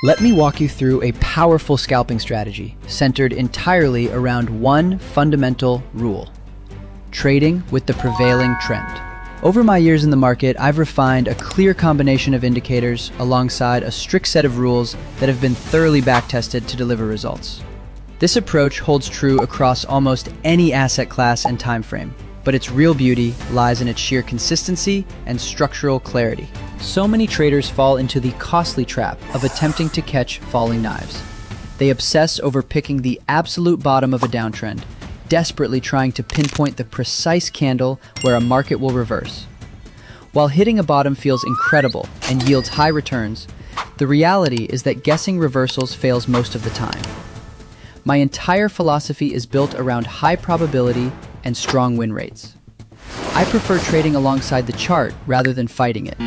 Let me walk you through a powerful scalping strategy centered entirely around one fundamental rule: trading with the prevailing trend. Over my years in the market, I've refined a clear combination of indicators alongside a strict set of rules that have been thoroughly backtested to deliver results. This approach holds true across almost any asset class and time frame, but its real beauty lies in its sheer consistency and structural clarity. So many traders fall into the costly trap of attempting to catch falling knives. They obsess over picking the absolute bottom of a downtrend, desperately trying to pinpoint the precise candle where a market will reverse. While hitting a bottom feels incredible and yields high returns, the reality is that guessing reversals fails most of the time. My entire philosophy is built around high probability and strong win rates. I prefer trading alongside the chart rather than fighting it,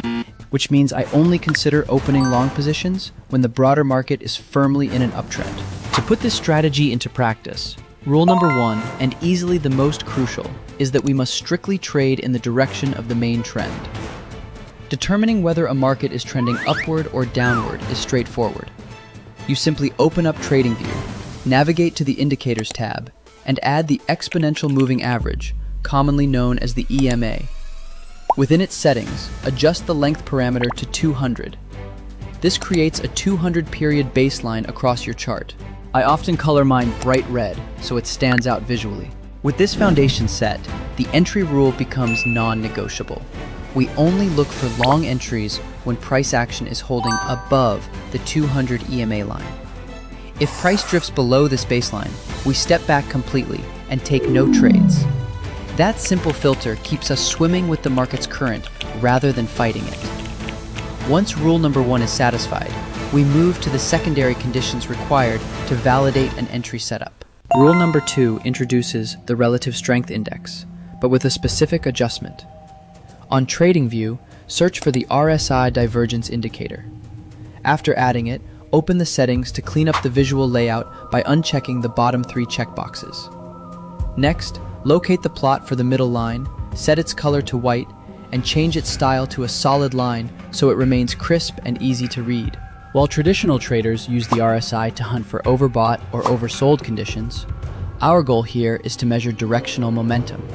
which means I only consider opening long positions when the broader market is firmly in an uptrend. To put this strategy into practice, rule number one, and easily the most crucial, is that we must strictly trade in the direction of the main trend. Determining whether a market is trending upward or downward is straightforward. You simply open up TradingView, navigate to the Indicators tab, and add the exponential moving average, commonly known as the EMA. Within its settings, adjust the length parameter to 200. This creates a 200-period baseline across your chart. I often color mine bright red so it stands out visually. With this foundation set, the entry rule becomes non-negotiable. We only look for long entries when price action is holding above the 200 EMA line. If price drifts below this baseline, we step back completely and take no trades. That simple filter keeps us swimming with the market's current rather than fighting it. Once rule number one is satisfied, we move to the secondary conditions required to validate an entry setup. Rule number two introduces the relative strength index, but with a specific adjustment. On TradingView, search for the RSI divergence indicator. After adding it, open the settings to clean up the visual layout by unchecking the bottom three checkboxes. Next, locate the plot for the middle line, set its color to white, and change its style to a solid line so it remains crisp and easy to read. While traditional traders use the RSI to hunt for overbought or oversold conditions, our goal here is to measure directional momentum.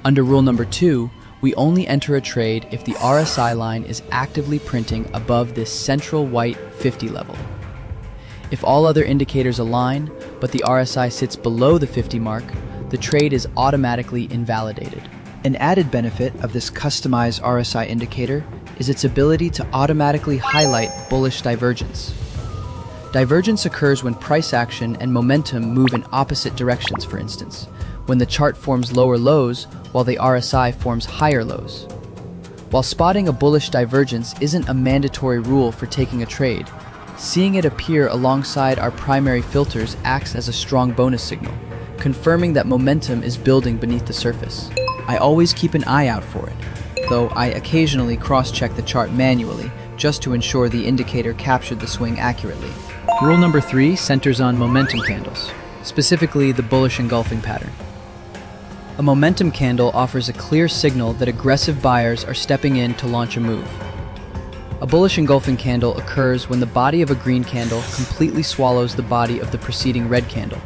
Under rule number two, we only enter a trade if the RSI line is actively printing above this central white 50 level. If all other indicators align, but the RSI sits below the 50 mark, the trade is automatically invalidated. An added benefit of this customized RSI indicator is its ability to automatically highlight bullish divergence. Divergence occurs when price action and momentum move in opposite directions, for instance, when the chart forms lower lows while the RSI forms higher lows. While spotting a bullish divergence isn't a mandatory rule for taking a trade, seeing it appear alongside our primary filters acts as a strong bonus signal, confirming that momentum is building beneath the surface. I always keep an eye out for it, though I occasionally cross-check the chart manually just to ensure the indicator captured the swing accurately. Rule number three centers on momentum candles, specifically the bullish engulfing pattern. A momentum candle offers a clear signal that aggressive buyers are stepping in to launch a move. A bullish engulfing candle occurs when the body of a green candle completely swallows the body of the preceding red candle.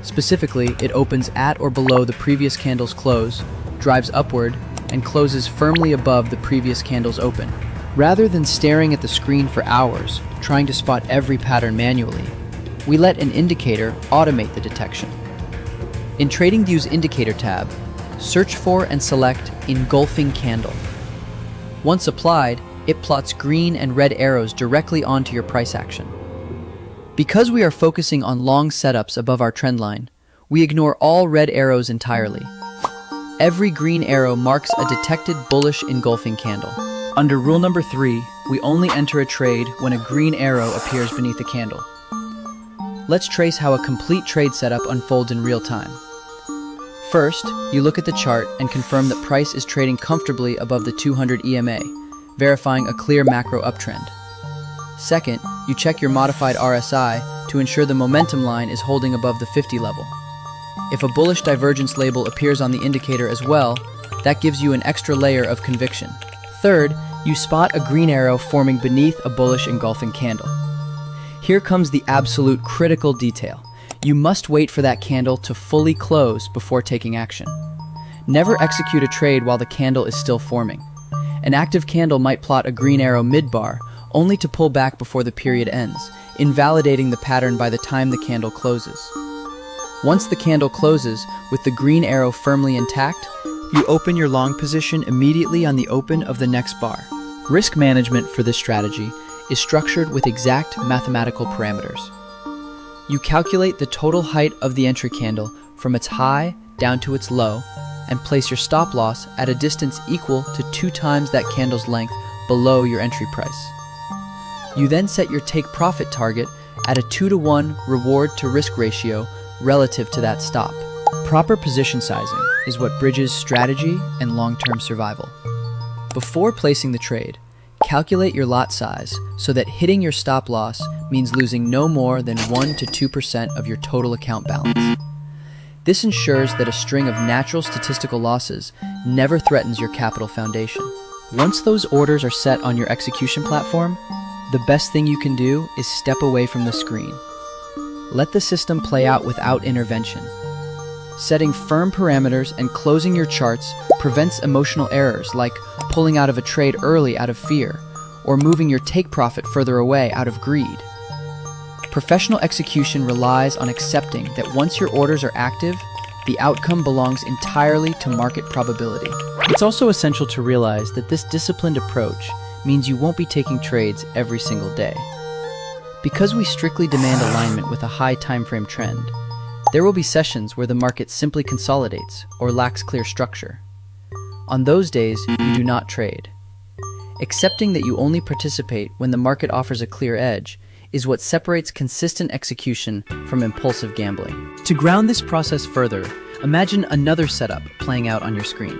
Specifically, it opens at or below the previous candle's close, drives upward, and closes firmly above the previous candle's open. Rather than staring at the screen for hours, trying to spot every pattern manually, we let an indicator automate the detection. In TradingView's Indicator tab, search for and select Engulfing Candle. Once applied, it plots green and red arrows directly onto your price action. Because we are focusing on long setups above our trend line, we ignore all red arrows entirely. Every green arrow marks a detected bullish engulfing candle. Under rule number three, we only enter a trade when a green arrow appears beneath the candle. Let's trace how a complete trade setup unfolds in real time. First, you look at the chart and confirm that price is trading comfortably above the 200 EMA, verifying a clear macro uptrend. Second, you check your modified RSI to ensure the momentum line is holding above the 50 level. If a bullish divergence label appears on the indicator as well, that gives you an extra layer of conviction. Third, you spot a green arrow forming beneath a bullish engulfing candle. Here comes the absolute critical detail. You must wait for that candle to fully close before taking action. Never execute a trade while the candle is still forming. An active candle might plot a green arrow mid-bar, only to pull back before the period ends, invalidating the pattern by the time the candle closes. Once the candle closes, with the green arrow firmly intact, you open your long position immediately on the open of the next bar. Risk management for this strategy is structured with exact mathematical parameters. You calculate the total height of the entry candle from its high down to its low, and place your stop loss at a distance equal to 2 times that candle's length below your entry price. You then set your take profit target at a 2-to-1 reward to risk ratio relative to that stop. Proper position sizing is what bridges strategy and long-term survival. Before placing the trade, calculate your lot size so that hitting your stop loss means losing no more than 1 to 2% of your total account balance. This ensures that a string of natural statistical losses never threatens your capital foundation. Once those orders are set on your execution platform, the best thing you can do is step away from the screen. Let the system play out without intervention. Setting firm parameters and closing your charts prevents emotional errors like pulling out of a trade early out of fear or moving your take profit further away out of greed. Professional execution relies on accepting that once your orders are active, the outcome belongs entirely to market probability. It's also essential to realize that this disciplined approach means you won't be taking trades every single day. Because we strictly demand alignment with a high timeframe trend, there will be sessions where the market simply consolidates or lacks clear structure. On those days, you do not trade. Accepting that you only participate when the market offers a clear edge is what separates consistent execution from impulsive gambling. To ground this process further, imagine another setup playing out on your screen.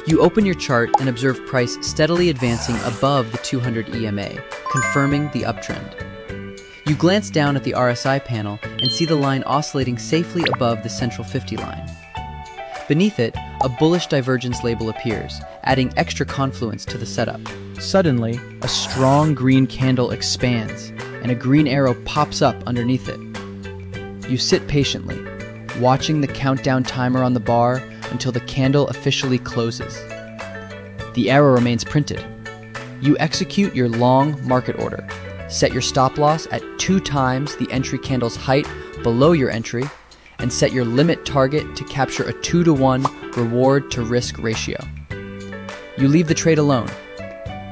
You open your chart and observe price steadily advancing above the 200 EMA, confirming the uptrend. You glance down at the RSI panel and see the line oscillating safely above the central 50 line. Beneath it, a bullish divergence label appears, adding extra confluence to the setup. Suddenly, a strong green candle expands, and a green arrow pops up underneath it. You sit patiently, watching the countdown timer on the bar until the candle officially closes. The arrow remains printed. You execute your long market order. Set your stop loss at 2 times the entry candle's height below your entry, and set your limit target to capture a 2-to-1 reward to risk ratio. You leave the trade alone.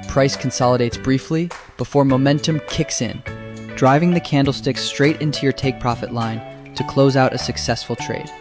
Price consolidates briefly before momentum kicks in, driving the candlestick straight into your take profit line to close out a successful trade.